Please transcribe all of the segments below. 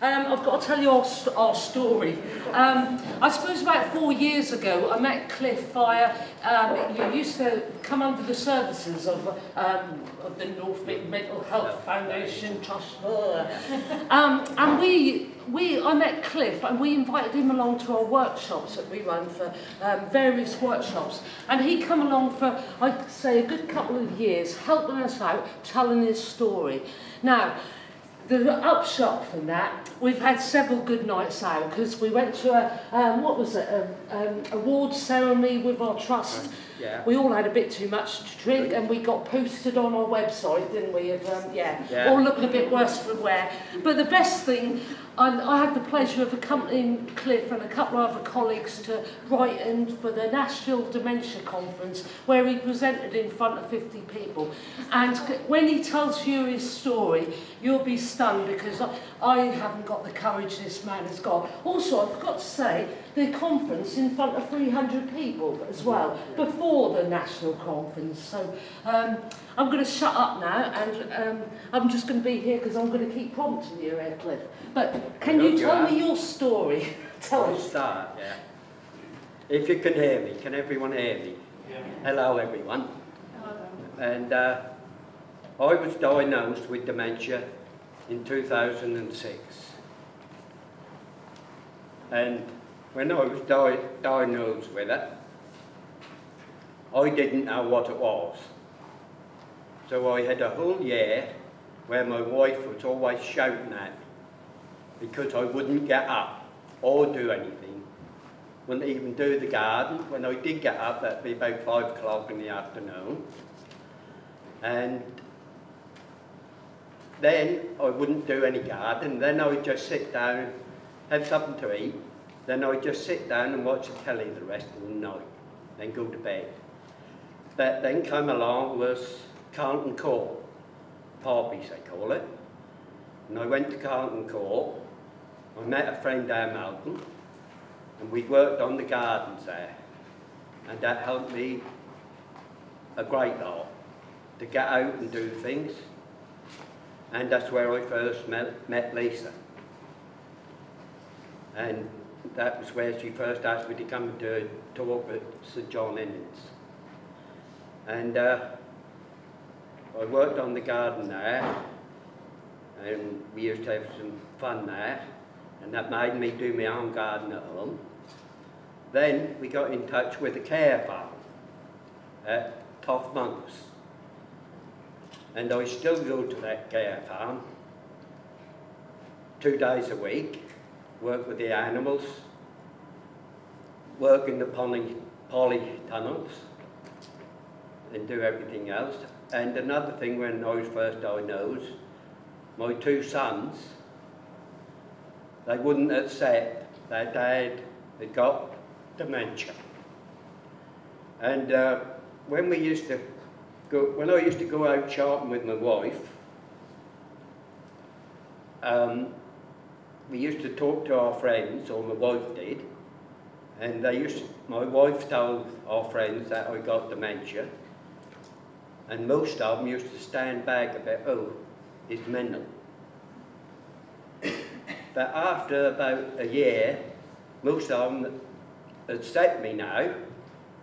I've got to tell you our story. I suppose about 4 years ago, I met Cliff via, you used to come under the services of the North Mid Mental Health Foundation Trust. And I met Cliff and we invited him along to our workshops that we run for various workshops. And he come along for, I'd say, a good couple of years, helping us out, telling his story. Now, the upshot from that, we've had several good nights out because we went to a award ceremony with our trust. Yeah. We all had a bit too much to drink and we got posted on our website, didn't we? All looking a bit worse for wear. But the best thing, I had the pleasure of accompanying Cliff and a couple of other colleagues to Brighton for the National Dementia Conference, where he presented in front of 50 people. And when he tells you his story, you'll be stunned because I haven't got the courage this man has got. Also, I forgot to say, the conference in front of 300 people as well, before the national conference. So I'm going to shut up now, and I'm just going to be here because I'm going to keep prompting you, Cliff. But can you tell me your story? Tell us. I'll start, yeah. If you can hear me, can everyone hear me? Yeah. Hello, everyone. Hello. And I was diagnosed with dementia in 2006. And when I was diagnosed with it, I didn't know what it was. So I had a whole year where my wife was always shouting at me because I wouldn't get up or do anything. Wouldn't even do the garden. When I did get up, that'd be about 5 o'clock in the afternoon. And then I wouldn't do any garden. Then I would just sit down, have something to eat. Then I would just sit down and watch the telly the rest of the night, then go to bed. But then came along was Carlton Court, Parpies they call it. And I went to Carlton Court, I met a friend down Melton, and we worked on the gardens there. And that helped me a great lot to get out and do things. And that's where I first met Lisa. And that was where she first asked me to come and do a talk at St John Innes. And I worked on the garden there, and we used to have some fun there, and that made me do my own garden at home. Then we got in touch with the care farm at Toff Monks, and I still go to that care farm 2 days a week, work with the animals, work in the polytunnels, and do everything else. And another thing, when I was first diagnosed, my 2 sons, they wouldn't accept their dad had got dementia. And when I used to go out shopping with my wife, we used to talk to our friends, or my wife did, and my wife told our friends that I got dementia, and most of them used to stand back a bit, oh, he's mental. But after about a year, most of them accept me now,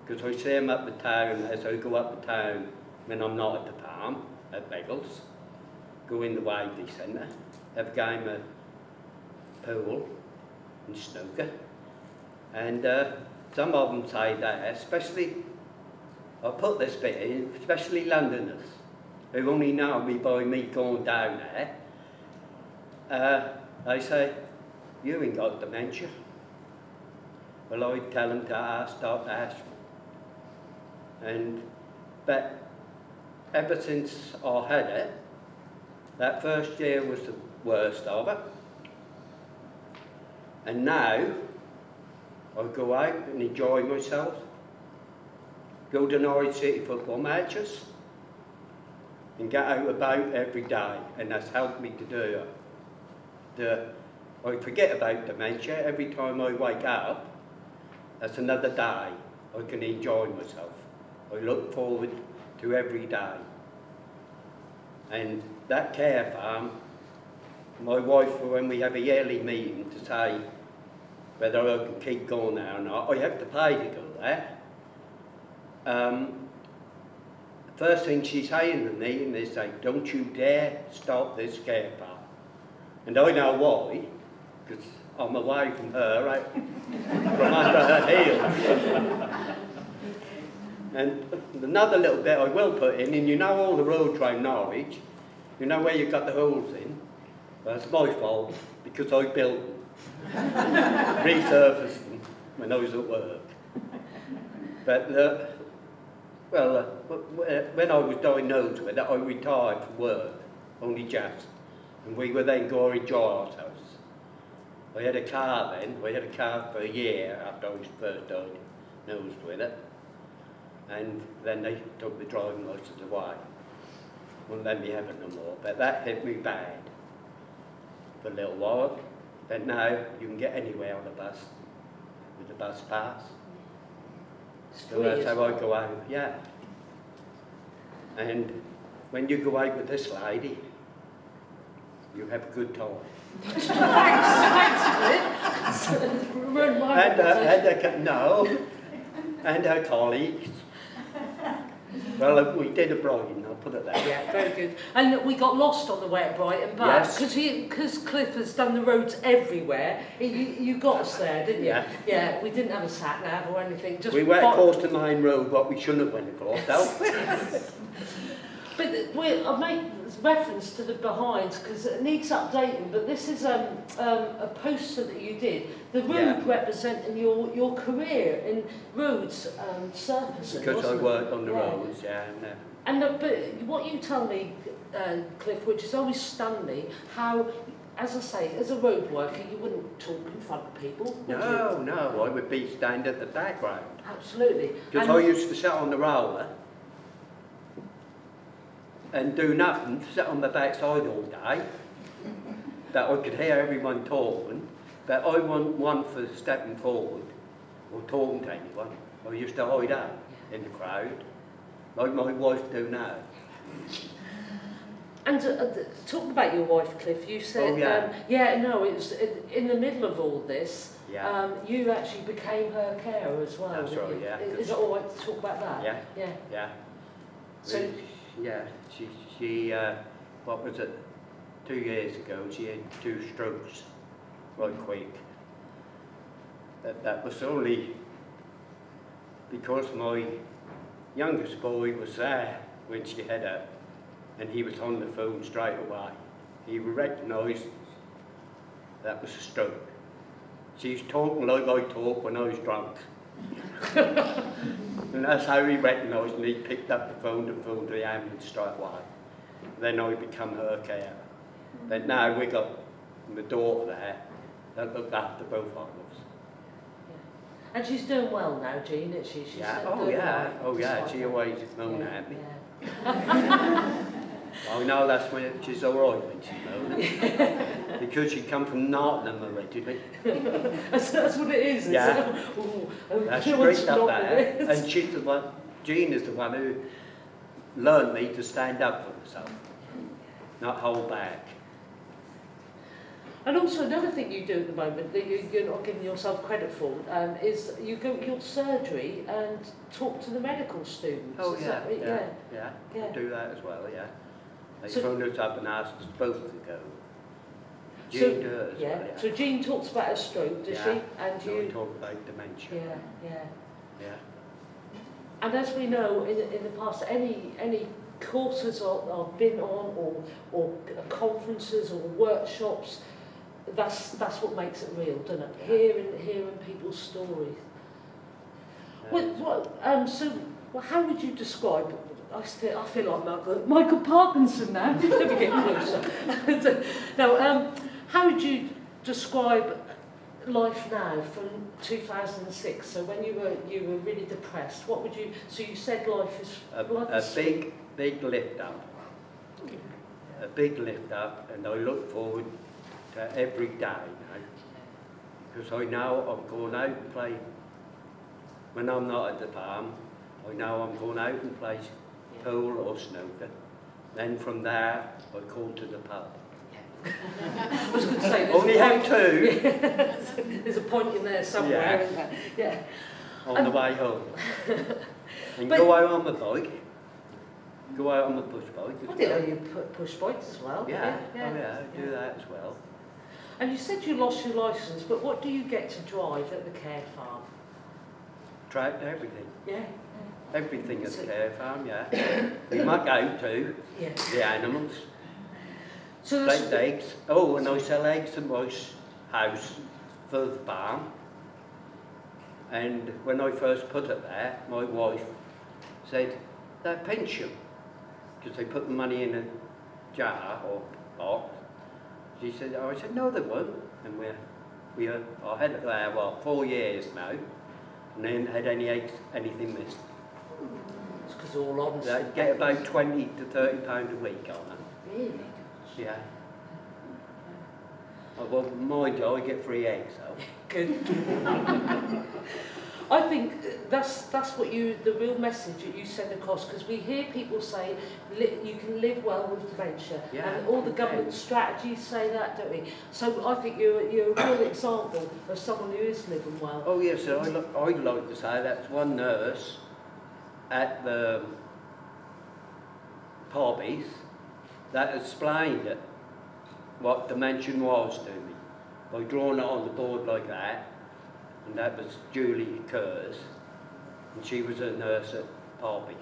because I see them up the town, as I go up the town when I'm not at the farm, at Beggles, go in the Wadley Centre, have a game of pool and snooker. And some of them say that, especially, I'll put this bit in, especially Londoners, who only know me by me going down there, they say, you ain't got dementia. Well, I tell them to start asking. But ever since I had it, that first year was the worst of it. And now, I go out and enjoy myself, go to Norwich City football matches, and get out about every day, and that's helped me to do it. I forget about dementia. Every time I wake up, that's another day I can enjoy myself. I look forward to every day. And that care farm my wife, when we have a yearly meeting to say whether I can keep going there or not, I have to pay to go there. First thing she say in the meeting is say, don't you dare stop this car park. And I know why, because I'm away from her, right? From under her heels. And another little bit I will put in, and you know all the roads around Norwich, you know where you've got the holes in? Well, it's my fault, because I built them, resurfaced them when I was at work. But, when I was diagnosed with it, I retired from work, only just. And we were then going to Giles House. I had a car then, I had a car for a year after I was first diagnosed with it. And then they took the driving licence away. Wouldn't let me have it no more, but that hit me bad for a little while. But now you can get anywhere on the bus with the bus pass. So that's how I go out, yeah. And when you go out with this lady, you have a good time. Thanks, Cliff. And her colleagues. Well, we did a Brighton, I'll put it there. Yeah, very good. And we got lost on the way to Brighton back, because Cliff has done the roads everywhere. You got us there, didn't you? Yeah, we didn't have a sat nav or anything. Just we went across the main road, but we shouldn't have went across, though. But I make reference to the behinds because it needs updating, but this is a poster that you did. The road representing your career in roads surfacing. Because I worked on the roads, but what you tell me, Cliff, which has always stunned me, how, as I say, as a road worker, you wouldn't talk in front of people, would you? No, I would be stand at the background. Absolutely. Because I used to sit on the roller and do nothing, sit on the backside all day, that I could hear everyone talking, but I wasn't one for stepping forward or talking to anyone. I used to hide out in the crowd, like my wife do now. And talking about your wife, Cliff, you said, it's in the middle of all this, you actually became her carer as well. That's right, yeah. Is it all right to talk about that? Yeah. So, she what was it, 2 years ago, she had 2 strokes right quick. That was only because my youngest boy was there when she had it, and he was on the phone straight away. He recognised that was a stroke. She's talking like I talk when I was drunk. And that's how he recognised, and he picked up the phone and phoned the ambulance straight away. Then I become her carer. But now we got my daughter there that looked after both of us. And she's doing well now, Jean, isn't she? She's She always moaned at me. I know that's when she's all right when she's moaning. Because she come from Nottingham originally. That's what it is. Yeah. That's straight up there. And she's the one, Jean is the one who learned me to stand up for myself, not hold back. And also another thing you do at the moment that you're not giving yourself credit for is you go to your surgery and talk to the medical students. Oh yeah, I do that as well, yeah. They phoned us up and asked us both to go. Jean does as well, yeah. So Jean talks about a stroke, does she? And you talk about dementia. Yeah. And as we know, in the past, any courses I've been on, or conferences or workshops, that's what makes it real, doesn't it? Hearing people's stories. How would you describe? I feel like Michael Parkinson now. Let me get closer. Now, how would you describe life now from 2006? So when you were really depressed, what would you? So you said life is a big lift up. A big lift up, and I look forward to every day now, because I know I'm going out and play. When I'm not at the farm, I know I'm going out and play pool or snooker. Then from there, I call to the pub. was going to say, only have two. There's a point in there somewhere, isn't there? Yeah. On the way home. And go out on the bike. Go out on the push bike as well. I didn't know you push bikes as well. Yeah, oh yeah, I do that as well. And you said you lost your licence, but what do you get to drive at the care farm? Tractor, everything. Yeah. Everything at the care farm, yeah. We muck out too, the animals. So Collect eggs. Oh, and I sell eggs in my house for the farm. And when I first put it there, my wife said, they're pension. Because they put the money in a jar or box. She said, oh, I said, no, they won't. And I had it there, 4 years now. And then had anything missed. It's because all on. They get about 20 to 30 pounds a week on it. Really? Yeah. Well, mind you, I get free eggs, though. Good. I think that's what the real message that you send across, because we hear people say you can live well with dementia, and all the government strategies say that, don't we? So I think you're a real example of someone who is living well. Oh yes, I'd like to say that's one nurse at the Pobbies that explained it, what dementia was to me, by drawing it on the board like that. And that was Julie Kerrs, and she was a nurse at Pobbies.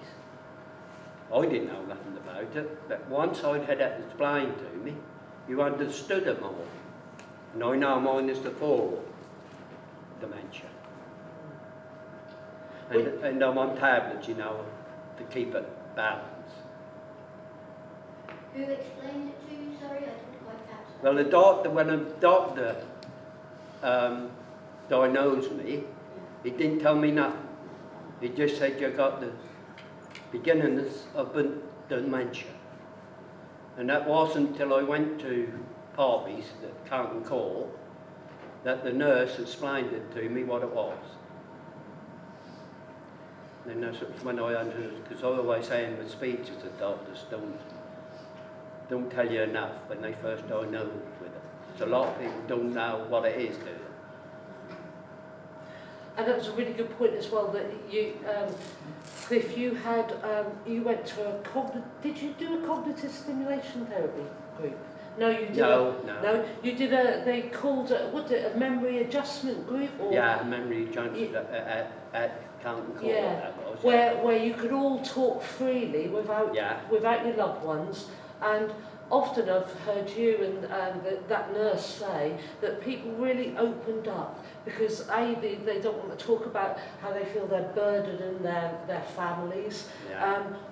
I didn't know nothing about it, but once I'd had it explained to me, you understood it more. And I know mine is the 4 dementia. And I'm on tablets, you know, to keep it balanced. Who explained it to you? Sorry, I didn't quite catch that. Well, the doctor, when a doctor diagnosed me, he didn't tell me nothing. He just said you got the beginnings of dementia. And that wasn't until I went to Pobbies, the County Court, that the nurse explained it to me what it was. And that's when I understood, because I always say in the speeches, the doctors don't tell you enough when they first diagnose with it. So a lot of people don't know what it is, do they? And that was a really good point as well, that you, Cliff, you had, you went to did you do a cognitive stimulation therapy group? No, you did no, you did they called it, what did it, a memory adjustment group? Or? Yeah, memory adjustment at County Court, that was. Where you could all talk freely without your loved ones, and often I've heard you and that nurse say that people really opened up, because they don't want to talk about how they feel they're burdening their families.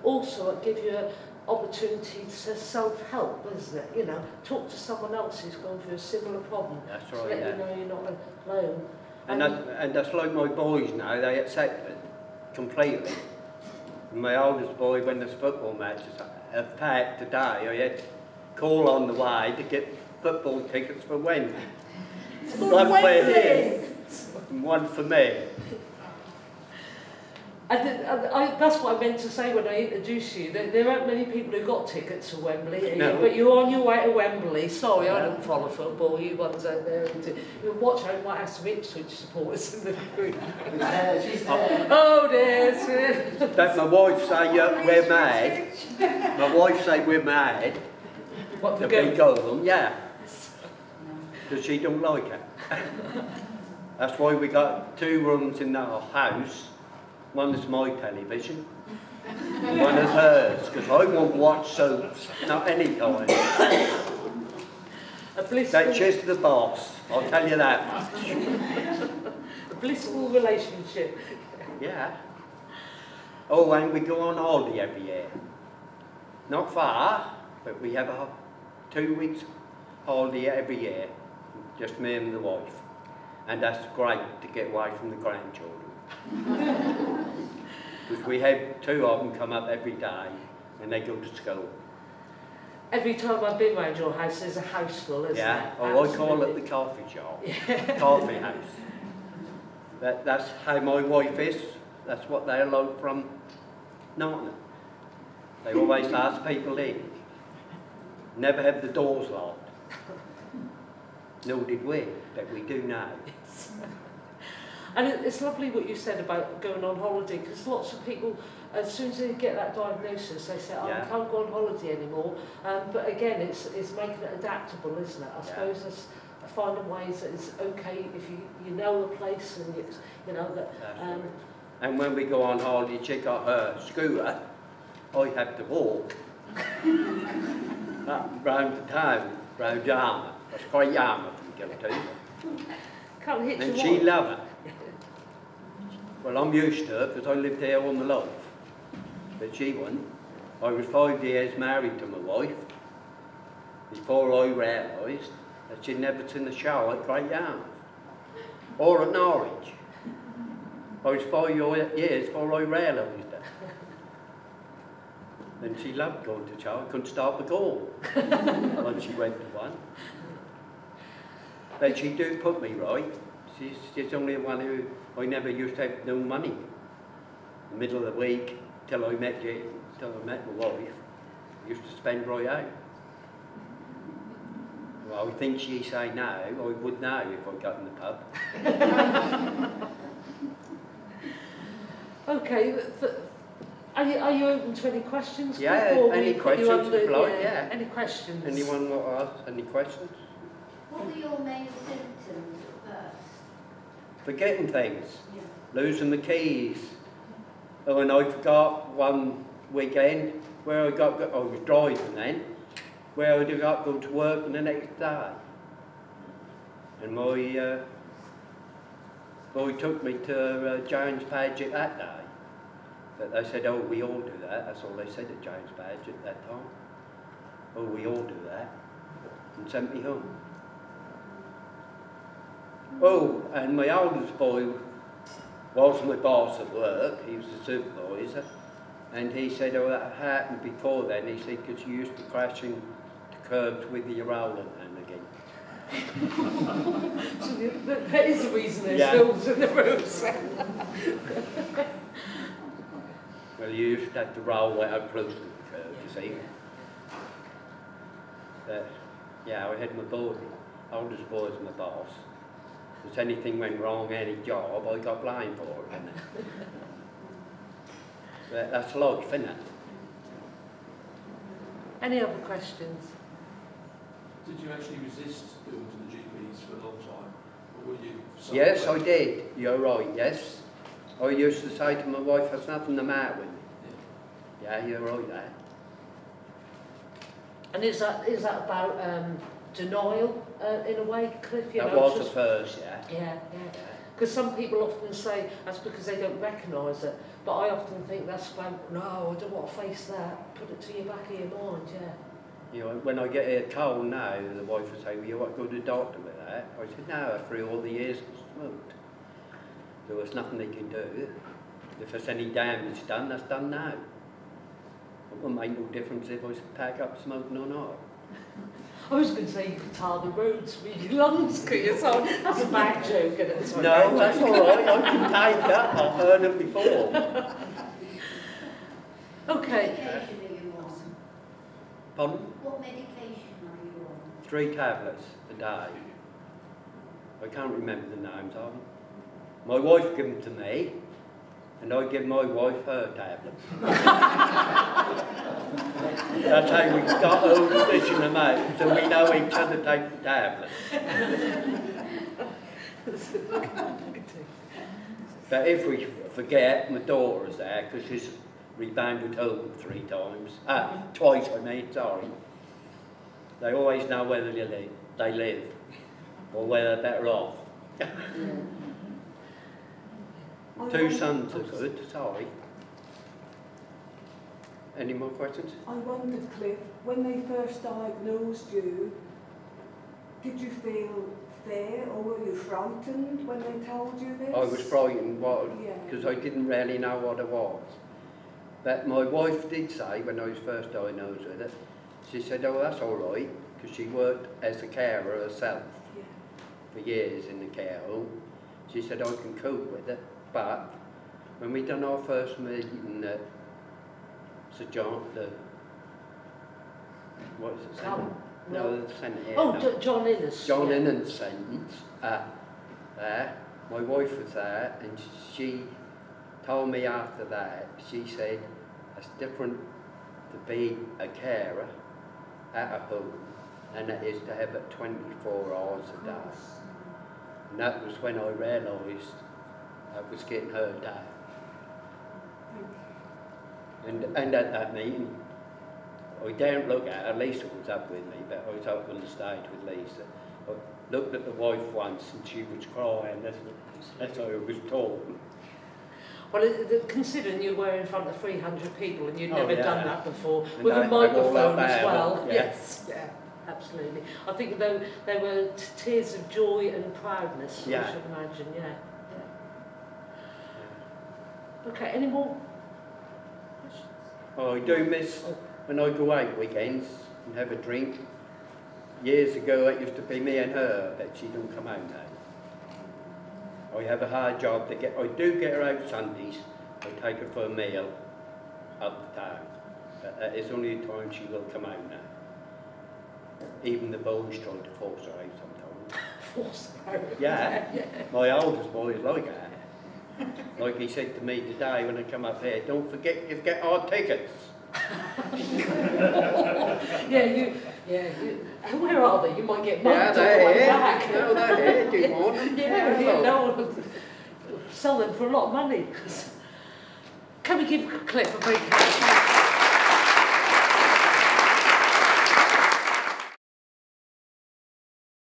Also it gives you an opportunity to self-help, isn't it? You know, talk to someone else who's gone through a similar problem. That's to right, let you know you're not alone. And that's like my boys now, they accept it completely. My oldest boy, when there's football matches, in fact today I had call on the way to get football tickets for Wednesday. One for him and one for me. That's what I meant to say when I introduced you. There aren't many people who got tickets for Wembley, no. But you're on your way to Wembley. Sorry, I don't follow football. You ones out there who watch, I might have some Ipswich supporters in the group. Oh dear. But my wife say we're mad. My wife say we're mad. What, the big golden, yeah. Because she don't like it. That's why we got 2 rooms in our house. One is my television, and one is hers, because I won't watch soaps, not any kind. That's just the boss, I'll tell you that much. A blissful relationship. Yeah. Oh, and we go on holiday every year. Not far, but we have a 2 weeks holiday every year, just me and the wife. And that's great to get away from the grandchildren. Because we have 2 of them come up every day and they go to school. Every time I've been round your house, there's a house full, isn't there? Yeah, oh, I call it the coffee shop, coffee house. That's how my wife is, that's what they like from Nottingham. They always ask people in. Never have the doors locked. Nor did we, but we do now. And it's lovely what you said about going on holiday, because lots of people, as soon as they get that diagnosis, they say, oh, I can't go on holiday anymore. But again, it's making it adaptable, isn't it? I suppose it's finding ways that it's okay if you know a place and you know that. And when we go on holiday, she got her scooter. I have to walk round the town, round Yarmouth. That's quite Yarmouth we go to. Can't hit And you she on. loves it. Well, I'm used to it because I lived here all my life. But she wasn't. I was 5 years married to my wife before I realised that she'd never seen a show at Great Yarmouth or at Norwich. I was 5 years before I realised it. And she loved going to show. I couldn't stop her going once she went to one. But she do put me right. She's only one who I never used to have no money. In the middle of the week, till I met my wife, I used to spend right out. Well, I think she say now, I would now if I got in the pub. Okay, are you open to any questions? Yeah, any questions? Yeah. Any questions? Anyone want to ask any questions? What were your main symptoms at first? Forgetting things, Yeah. losing the keys. Oh, and I forgot one weekend where I was driving then, where I got to go to work the next day. And my boy took me to James Paget that day. But they said, oh, we all do that. That's all they said at James Paget at that time. Oh, we all do that. And sent me home. Oh, and my oldest boy was my boss at work. He was the supervisor. And he said, oh, that happened before then. He said, because you used to crash into curbs with your roller and again. So that is the reason there's films in the rooms. Well, you used to have to roll out close to the curb, you see. But, yeah, I had my boy, oldest boy as my boss. If anything went wrong, any job, I got blamed for it, didn't I? But that's life, isn't it? Any other questions? Did you actually resist going to the GPs for a long time? Or were you... Yes, I did. You're right, yes. I used to say to my wife, there's nothing the matter with me. Yeah, you're right there. And is that about denial in a way, Cliff? You That know, was the first, yeah. Yeah. Because some people often say that's because they don't recognise it. But I often think that's about, no, I don't want to face that. Put it to your back of your mind, yeah. You know, when I get a cold now, the wife will say, well, you want to go to the doctor with that? I said, no, after all the years I smoked. There was nothing they can do. If there's any damage done, that's done now. It wouldn't make no difference if I pack up smoking or not. I was going to say you could tar the roads with your lungs, could you? So that's a bad joke, isn't it? No, that's all right. I can take that. I've heard it before. Okay. What medication are you on? Pardon? What medication are you on? 3 tablets a day. I can't remember the names of them. My wife gave them to me, and I give my wife her tablets. That's how we got over fishing them out, so we know each other take the tablets. But if we forget, my daughter's there, because she's rebounded home 3 times. Twice, I mean, sorry. They always know whether they live, or whether they're better off. 2 sons are good, sorry. Any more questions? I wondered, Cliff, when they first diagnosed you, did you feel fair or were you frightened when they told you this? I was frightened Yeah. because I didn't really know what it was. But my wife did say, when I was first diagnosed with it, she said, oh, that's all right, because she worked as a carer herself for years in the care home. She said, I can cope with it. But when we done our first meeting at St John, what is it? No, the centre here. Oh, no. John Innes. John yeah. Innan's sentence there. My wife was there, and she told me after that, she said it's different to be a carer at a home than it is to have it 24 hours a day. And that was when I realised I was getting her down. And at that meeting, I don't look at her, Lisa was up with me, but I was up on the stage with Lisa. I looked at the wife once and she was crying, that's how I was told. Well, considering you were in front of 300 people and you'd never done that before, And with a I got all microphone that as there, well. yeah. Yes, yeah, absolutely. I think there were tears of joy and proudness, Yeah. I should imagine, yeah. Okay, any more questions? Oh, I do miss when I go out weekends and have a drink. Years ago it used to be me and her, but she don't come out now. I have a hard job to get, I do get her out Sundays, I take her for a meal up the town. But that is only the time she will come out now. Even the boys try to force her out sometimes. Force her. Yeah, my oldest boy is like that. Like he said to me today when I come up here, don't forget you've got our tickets. Where are they? You might get mugged Yeah, on the they're way here. back. No, they're here. Do you want them? Yeah, no, sell them for a lot of money. Can we give Cliff a big hand?